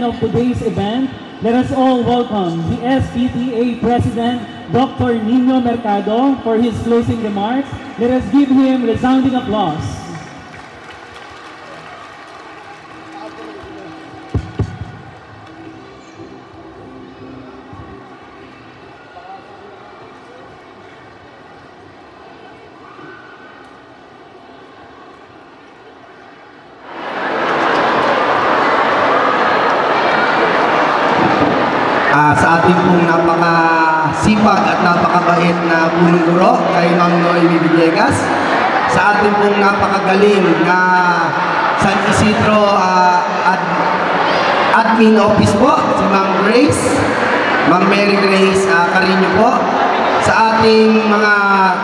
chairman of today's event, let us all welcome the SPTA President, Dr. Nino Mercado, for his closing remarks. Let us give him resounding applause. Sa ating pong napakasipag at napakabait na punong guro kay Ma'am Noemi Villegas, sa ating pong napakagaling na San Isidro Admin Office po, si Ma'am Grace, Ma'am Mary Grace Carino po, sa ating mga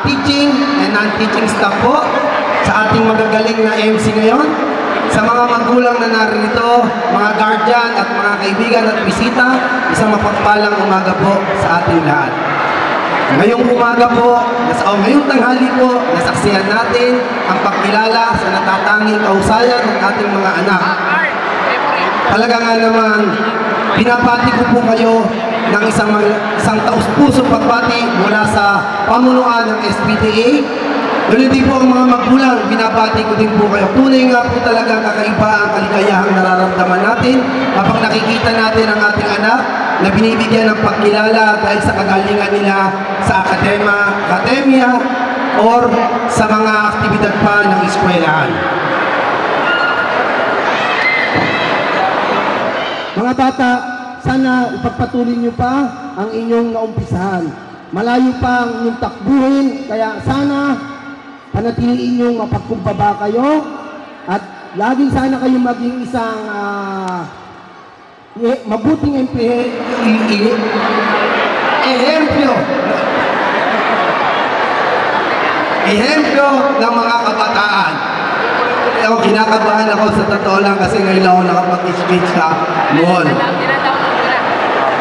teaching and non-teaching staff po, sa ating magagaling na MC ngayon, sa mga magulang na narito, mga guardian at mga kaibigan at bisita, isang mapagpalang umaga po sa ating lahat. Ngayong umaga po, ngayong tanghali po, nasaksihan natin ang pagkilala sa natatanging kahusayan ng ating mga anak. Talaga nga naman, pinapati ko po kayo ng isang taus-pusong pagbati mula sa pamunuan ng SPTA. Doon din po ang mga magulang, binabati ko din po kayo. Tunay nga po talaga kakaiba ang kaligayahang nararamdaman natin kapag nakikita natin ang ating anak na binibigyan ng pagkilala dahil sa kagalingan nila sa akademya or sa mga aktibidad pa ng eskwelahan. Mga bata, sana ipagpatuloy niyo pa ang inyong naumpisahan. Malayo pa ang inyong takbuhin, kaya sana panatiliin niyong mapagkumbaba kayo at laging sana kayo maging isang mabuting ehemplo ng mga kabataan. Ako, kinakabahan ako sa totoo lang kasi ngayon ako nakapag-speech ka noon.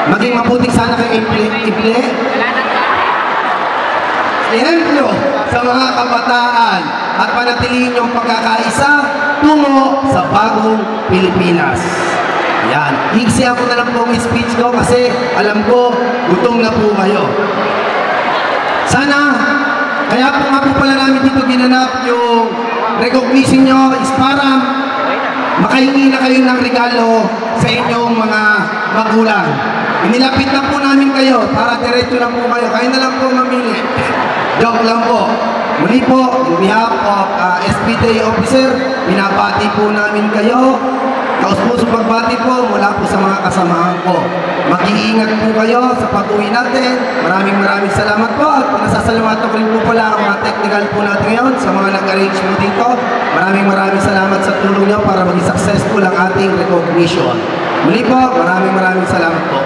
Maging mabuting sana kayo ehemplo sa mga kabataan at panatilihin yung pagkakaisa tungo sa bagong Pilipinas. Yan. Higsihan ko na lang po ang speech ko kasi alam ko gutom na po kayo. Sana, kaya po nga po pala namin dito ginanap yung recognition nyo is para makahingi na kayo ng regalo sa inyong mga magulang. Inilapit na po namin kayo para diretso na po kayo. Kayo na lang po mamili. Joke lang po. Muli po, on behalf of SPTA officer, binabati po namin kayo. Taus-pusong pagbati po mula po sa mga kasamahan ko. Mag-iingat po kayo sa pag-uwi natin. Maraming salamat po at nasasalamatan ko rin po pala ang mga technical po natin ngayon sa mga nag-arrange po dito. Maraming salamat sa tulong nyo para maging successful ang ating recognition. Muli po, maraming salamat po.